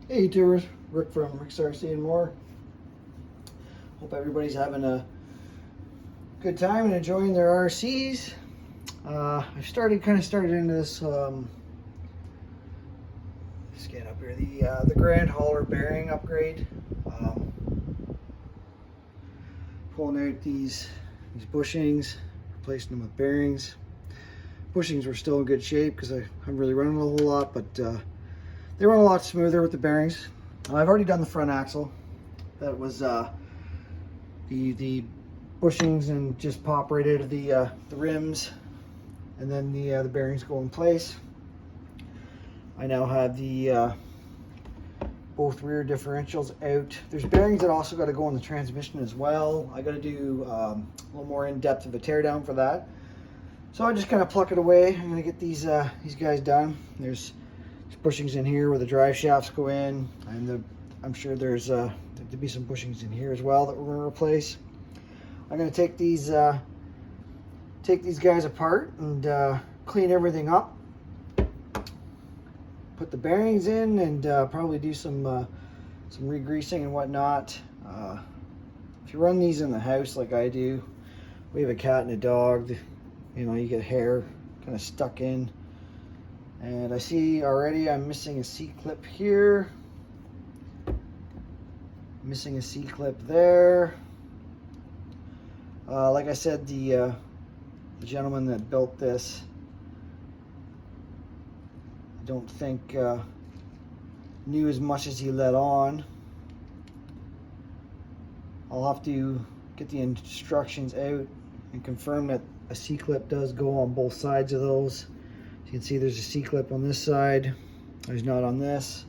Hey YouTubers, Rick from Rick's RC and More. Hope everybody's having a good time and enjoying their RCs. I've started into this. Let's get up here. The Grand Hauler bearing upgrade. Pulling out these bushings, replacing them with bearings. Bushings were still in good shape because I haven't really run them a whole lot, but they run a lot smoother with the bearings. I've already done the front axle. That was the bushings and just pop right out of the rims, and then the bearings go in place. I now have the both rear differentials out. There's bearings that also got to go in the transmission as well. I got to do a little more in depth of a teardown for that. So I just kind of pluck it away. I'm gonna get these guys done. There's bushings in here where the drive shafts go in, and I'm sure there'll be some bushings in here as well that we're going to replace. I'm going to take these guys apart and clean everything up, put the bearings in, and probably do some re-greasing and whatnot. If you run these in the house like I do, we have a cat and a dog, you know, you get hair kind of stuck in. And I see already I'm missing a C-clip here. Missing a C-clip there. Like I said, the gentleman that built this, I don't think knew as much as he let on. I'll have to get the instructions out and confirm that a C-clip does go on both sides of those. You can see there's a C-clip on this side. There's not on this.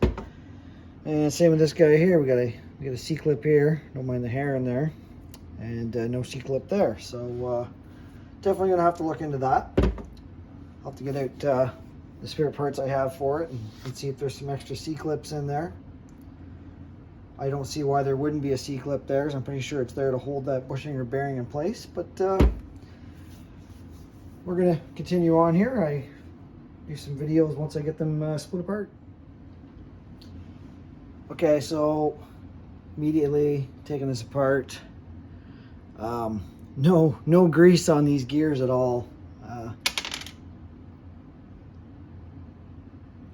And same with this guy here. We got a C-clip here. Don't mind the hair in there. And no C-clip there. So definitely gonna have to look into that. I'll have to get out the spare parts I have for it and see if there's some extra C-clips in there. I don't see why there wouldn't be a C-clip there, because I'm pretty sure it's there to hold that bushing or bearing in place. But we're gonna continue on here. I do some videos once I get them split apart. Okay, so immediately taking this apart. No grease on these gears at all.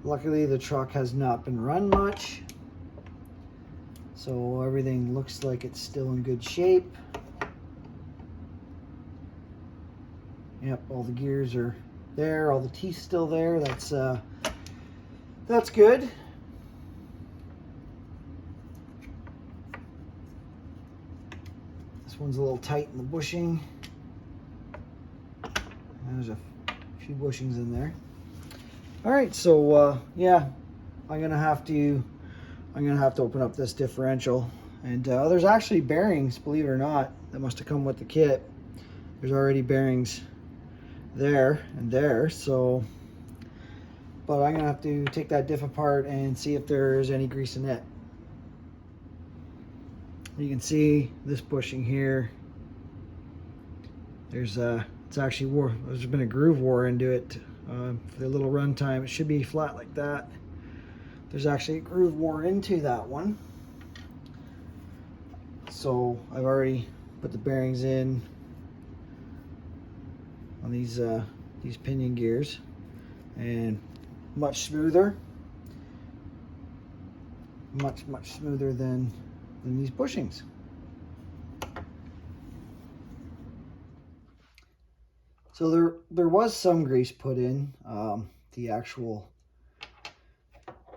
Luckily the truck has not been run much, so everything looks like it's still in good shape. Yep, all the gears are there, all the teeth still there. That's good. This one's a little tight in the bushing. There's a few bushings in there. All right, so yeah, I'm gonna have to open up this differential, and there's actually bearings, believe it or not, that must have come with the kit. There's already bearings there and there, so, but I'm gonna have to take that diff apart and see if there's any grease in it. You can see this bushing here. It's actually there's been a groove wore into it for the little run time. It should be flat like that. There's actually a groove wore into that one. So I've already put the bearings in on these pinion gears, and much smoother, much smoother than these bushings. So there was some grease put in the actual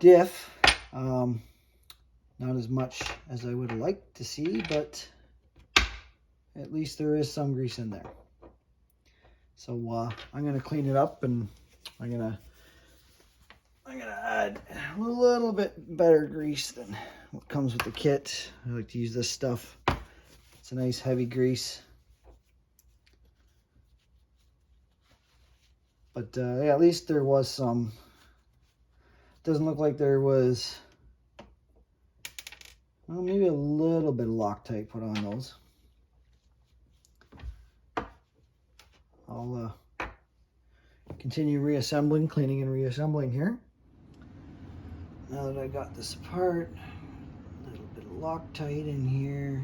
diff, not as much as I would like to see, but at least there is some grease in there. So I'm gonna clean it up, and I'm gonna add a little bit better grease than what comes with the kit. I like to use this stuff. It's a nice heavy grease. But yeah, at least there was some. Doesn't look like there was, well, maybe a little bit of Loctite put on those. I'll continue reassembling, cleaning and reassembling here. Now that I got this apart, a little bit of Loctite in here,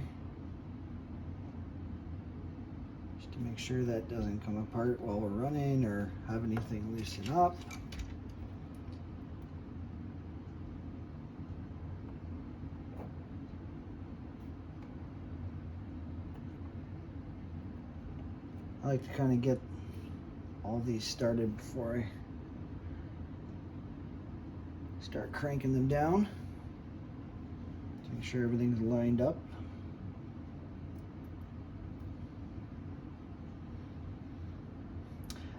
just to make sure that doesn't come apart while we're running or have anything loosen up. I like to kind of get all these started before I start cranking them down. Make sure everything's lined up.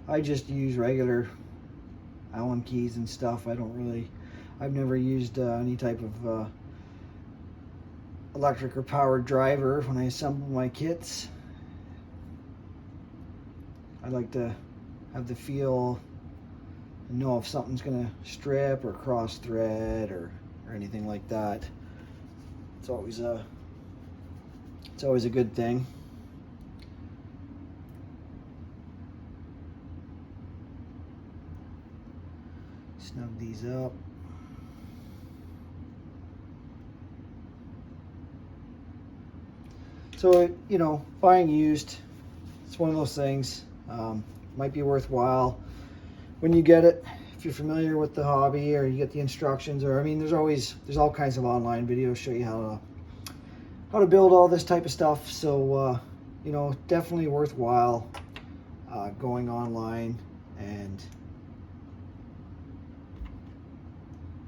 I just use regular Allen keys and stuff. I've never used any type of electric or powered driver when I assemble my kits. I like to have the feel and know if something's gonna strip or cross thread or anything like that. It's always a good thing. Snug these up. So, you know, buying used, it's one of those things. Might be worthwhile when you get it, if you're familiar with the hobby or you get the instructions, or I mean, there's all kinds of online videos show you how to build all this type of stuff. So you know, definitely worthwhile going online and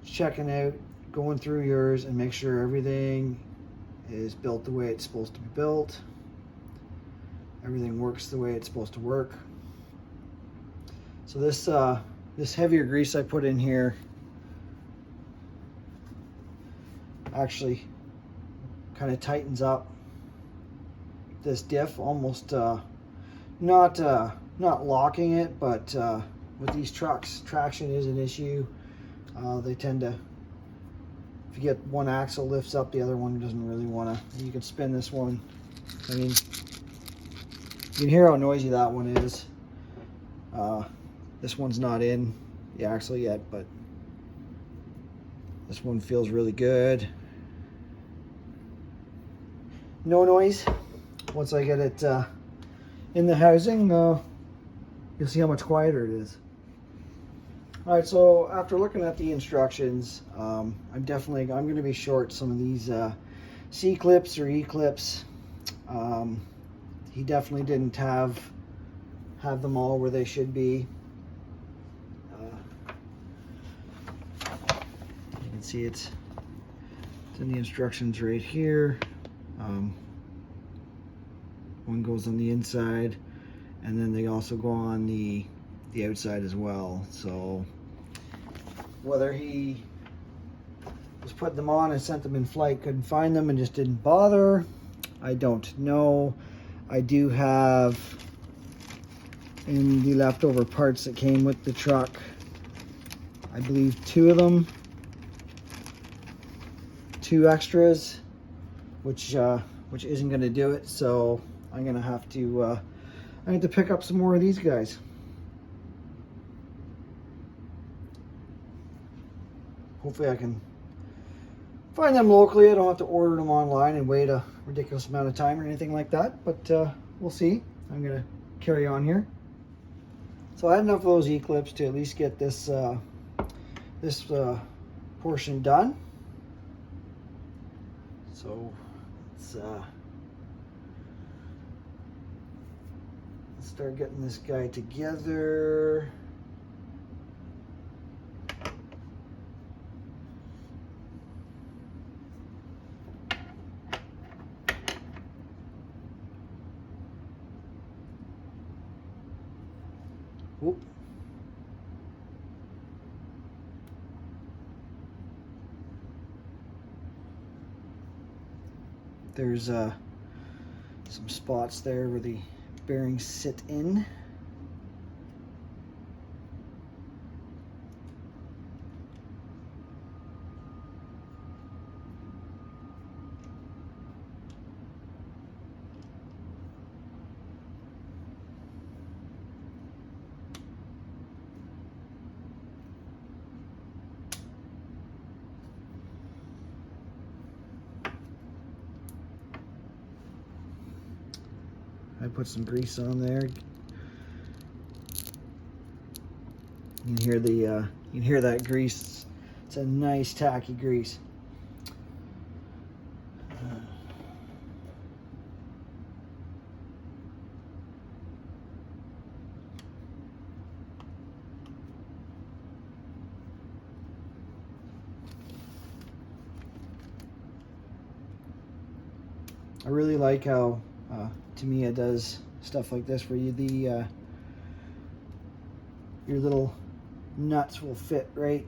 checking out, going through yours, and make sure everything is built the way it's supposed to be built. Everything works the way it's supposed to work. So this heavier grease I put in here actually kind of tightens up this diff, almost not locking it, but with these trucks, traction is an issue. They tend to, if you get one axle lifts up, the other one doesn't really want to. You can spin this one. I mean, you can hear how noisy that one is. This one's not in the axle yet, but this one feels really good. No noise. Once I get it in the housing, you'll see how much quieter it is. All right, so after looking at the instructions, I'm going to be short some of these C-clips or E-clips. He definitely didn't have them all where they should be. You can see it's in the instructions right here. One goes on the inside, and then they also go on the outside as well. So whether he was putting them on and sent them in flight, couldn't find them and just didn't bother, I don't know. I do have in the leftover parts that came with the truck, I believe 2 of them, 2 extras, which isn't going to do it. So I'm going to have to pick up some more of these guys. Hopefully I can find them locally. I don't have to order them online and wait a ridiculous amount of time or anything like that, but we'll see. I'm going to carry on here. So I had enough of those E-clips to at least get this portion done. So let's start getting this guy together. Whoop. There's some spots there where the bearings sit in. I put some grease on there. You can hear that grease. It's a nice tacky grease. I really like how Tamiya does stuff like this where your little nuts will fit right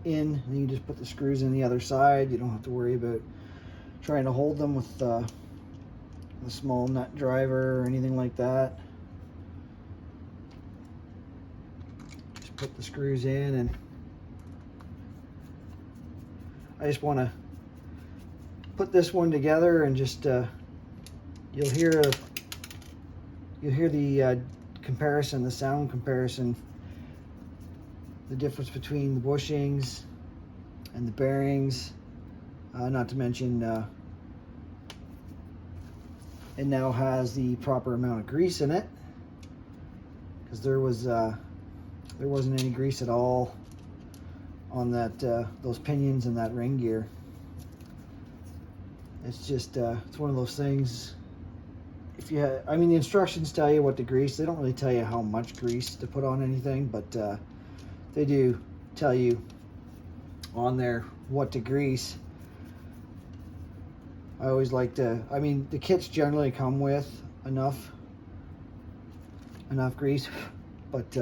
in, and you just put the screws in the other side. You don't have to worry about trying to hold them with a small nut driver or anything like that. Just put the screws in, and I just want to put this one together, and just you'll hear the comparison, the sound comparison, the difference between the bushings and the bearings. Not to mention it now has the proper amount of grease in it, because there wasn't any grease at all on that those pinions and that ring gear. It's just it's one of those things. If you I mean, the instructions tell you what to grease. They don't really tell you how much grease to put on anything, but they do tell you on there what to grease. I always like to, I mean, the kits generally come with enough grease, but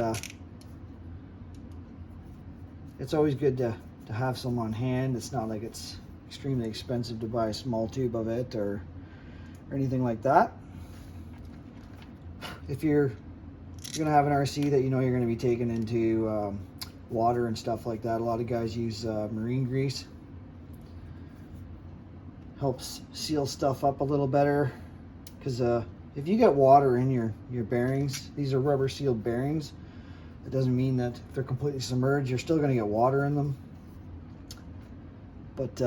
it's always good to have some on hand. It's not like it's extremely expensive to buy a small tube of it or anything like that. If you're gonna have an RC that you know you're gonna be taking into water and stuff like that, a lot of guys use marine grease. Helps seal stuff up a little better, because if you get water in your bearings, these are rubber sealed bearings. It doesn't mean that if they're completely submerged, you're still going to get water in them. But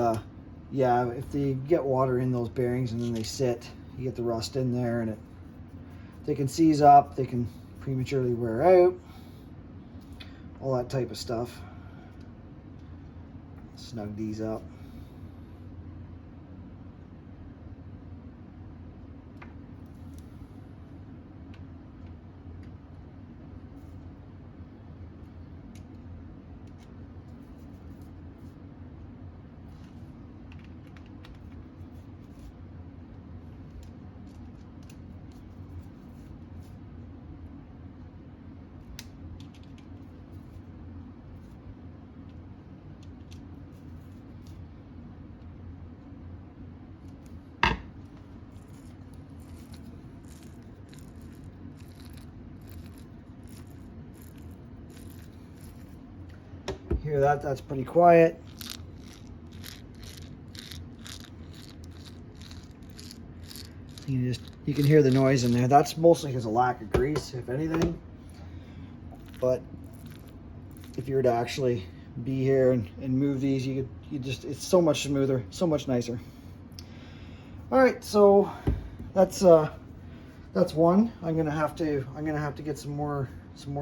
yeah, if they get water in those bearings and then they sit, you get the rust in there, and they can seize up, they can prematurely wear out, all that type of stuff. Snug these up. Hear that? That's pretty quiet. You can hear the noise in there. That's mostly because of lack of grease, if anything. But if you were to actually be here and move these, it's so much smoother, so much nicer. All right, so that's one. I'm gonna have to get some more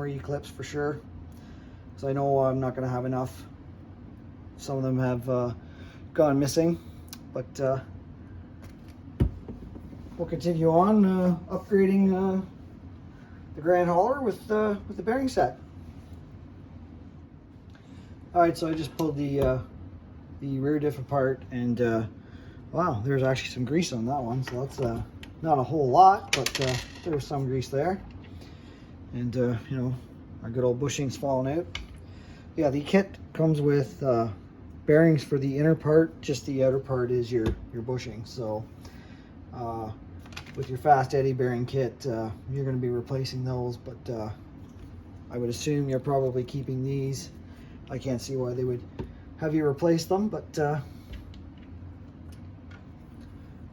E-clips for sure, because I know I'm not gonna have enough. Some of them have gone missing, but we'll continue on upgrading the Grand Hauler with the bearing set. All right, so I just pulled the rear diff apart, and wow, there's actually some grease on that one. So that's not a whole lot, but there was some grease there, and you know, our good old bushings falling out. Yeah, the kit comes with bearings for the inner part. Just the outer part is your bushing. So with your fast eddy bearing kit, you're going to be replacing those, but I would assume you're probably keeping these. I can't see why they would have you replace them, but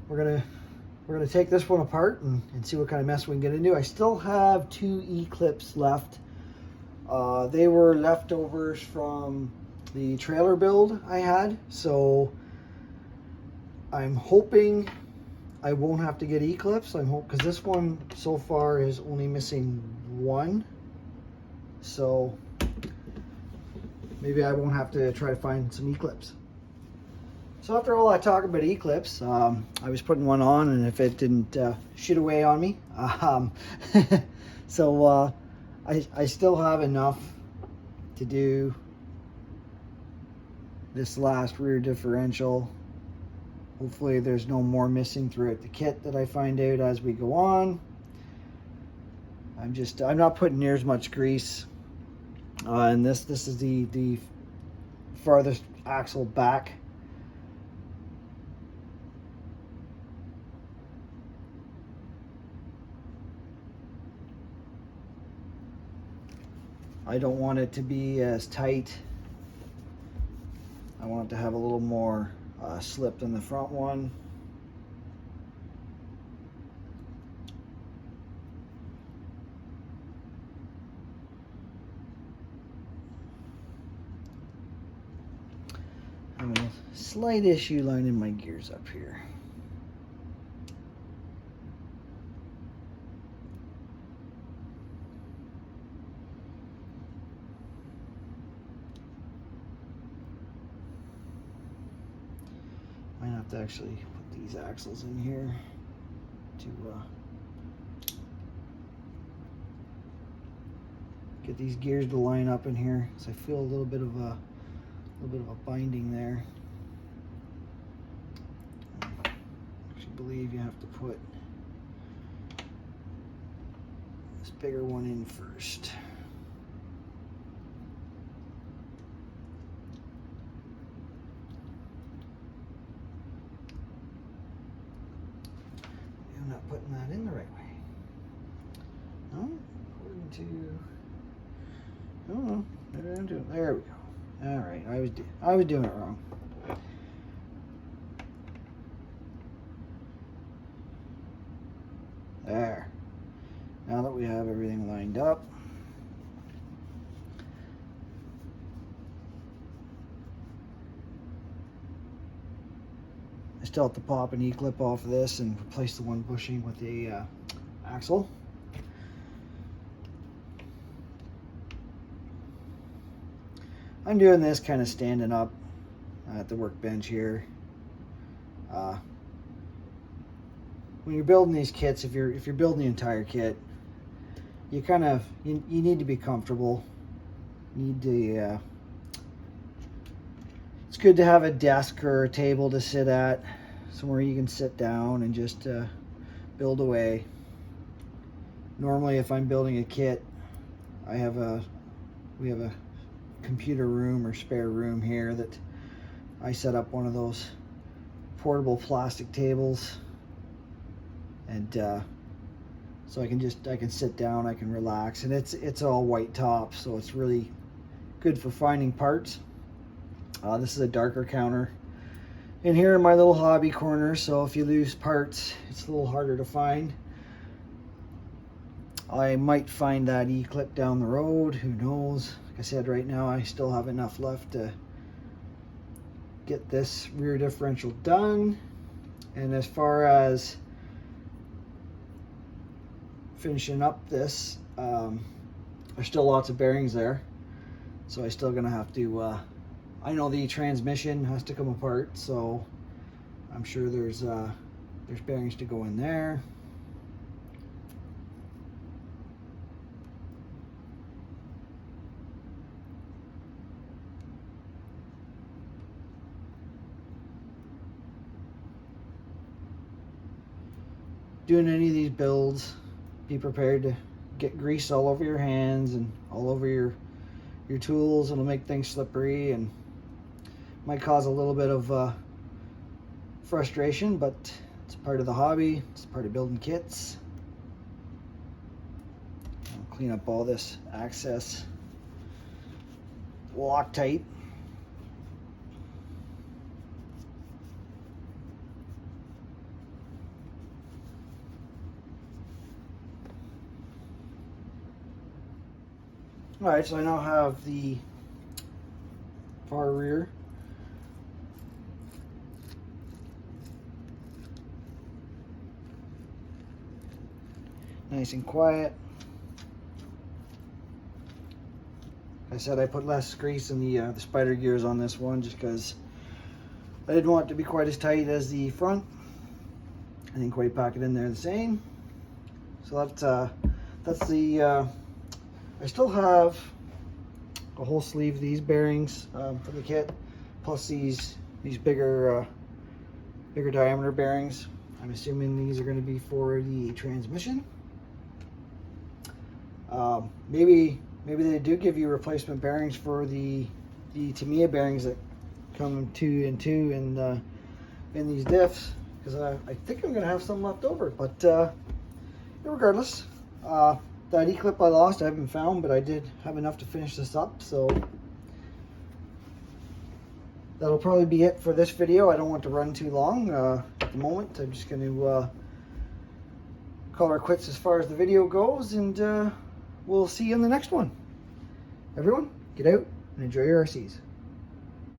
we're gonna take this one apart and see what kind of mess we can get into. I still have 2 E-clips left. They were leftovers from the trailer build I had, so I'm hoping I won't have to get E-clips. I'm hoping, because this one so far is only missing one. So maybe I won't have to try to find some E-clips. So after all that talk about E-clips, I was putting one on, and if it didn't shit away on me, so I still have enough to do this last rear differential. Hopefully there's no more missing throughout the kit that I find out as we go on. I'm not putting near as much grease. And this is the farthest axle back. I don't want it to be as tight. I want it to have a little more slip than the front one. I have a slight issue lining my gears up here. Might have to actually put these axles in here to get these gears to line up in here, because I feel a little bit of a binding there. I actually believe you have to put this bigger one in first. I'm not putting that in the right way. No, according to, oh, there we go. All right, I was doing it wrong. There. Now that we have everything lined up, I still have to pop an E-clip off of this and replace the one bushing with the axle. I'm doing this kind of standing up at the workbench here. When you're building these kits, if you're building the entire kit, you kind of you need to be comfortable. It's good to have a desk or a table to sit at, somewhere you can sit down and just build away. Normally, if I'm building a kit, we have a computer room or spare room here that I set up one of those portable plastic tables, and so I can sit down, I can relax, and it's all white top, so it's really good for finding parts. This is a darker counter in here in my little hobby corner, so if you lose parts, it's a little harder to find. I might find that E-clip down the road, who knows. Like I said, right now I still have enough left to get this rear differential done. And as far as finishing up this, there's still lots of bearings there, so I'm still gonna have to I know the transmission has to come apart, so I'm sure there's bearings to go in there. Doing any of these builds, be prepared to get grease all over your hands and all over your tools. It'll make things slippery and might cause a little bit of frustration, but it's part of the hobby. It's part of building kits. I'll clean up all this access Loctite. Alright, so I now have the far rear nice and quiet. Like I said, I put less grease in the spider gears on this one just because I didn't want it to be quite as tight as the front. I didn't quite pack it in there the same. So that's the, I still have a whole sleeve of these bearings for the kit, plus these bigger diameter bearings. I'm assuming these are going to be for the transmission. Maybe they do give you replacement bearings for the Tamiya bearings that come 2 and 2 in these diffs, because I think I'm going to have some left over. But regardless, that E-clip I lost, I haven't found, but I did have enough to finish this up, so that'll probably be it for this video. I don't want to run too long at the moment. I'm just going to call her quits as far as the video goes, and we'll see you in the next one. Everyone, get out and enjoy your RCs.